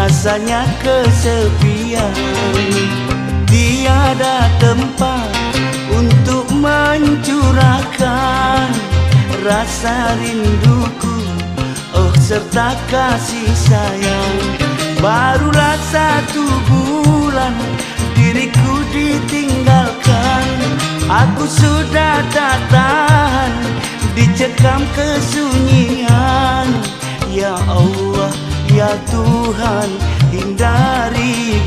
rasanya kesepian. Tiada tempat untuk mencurahkan rasa rinduku, oh serta kasih sayang. Barulah 1 bulan diriku ditinggalkan, aku sudah tak tahan dicekam kesunyian. Ya Allah, ya Tuhan, hindari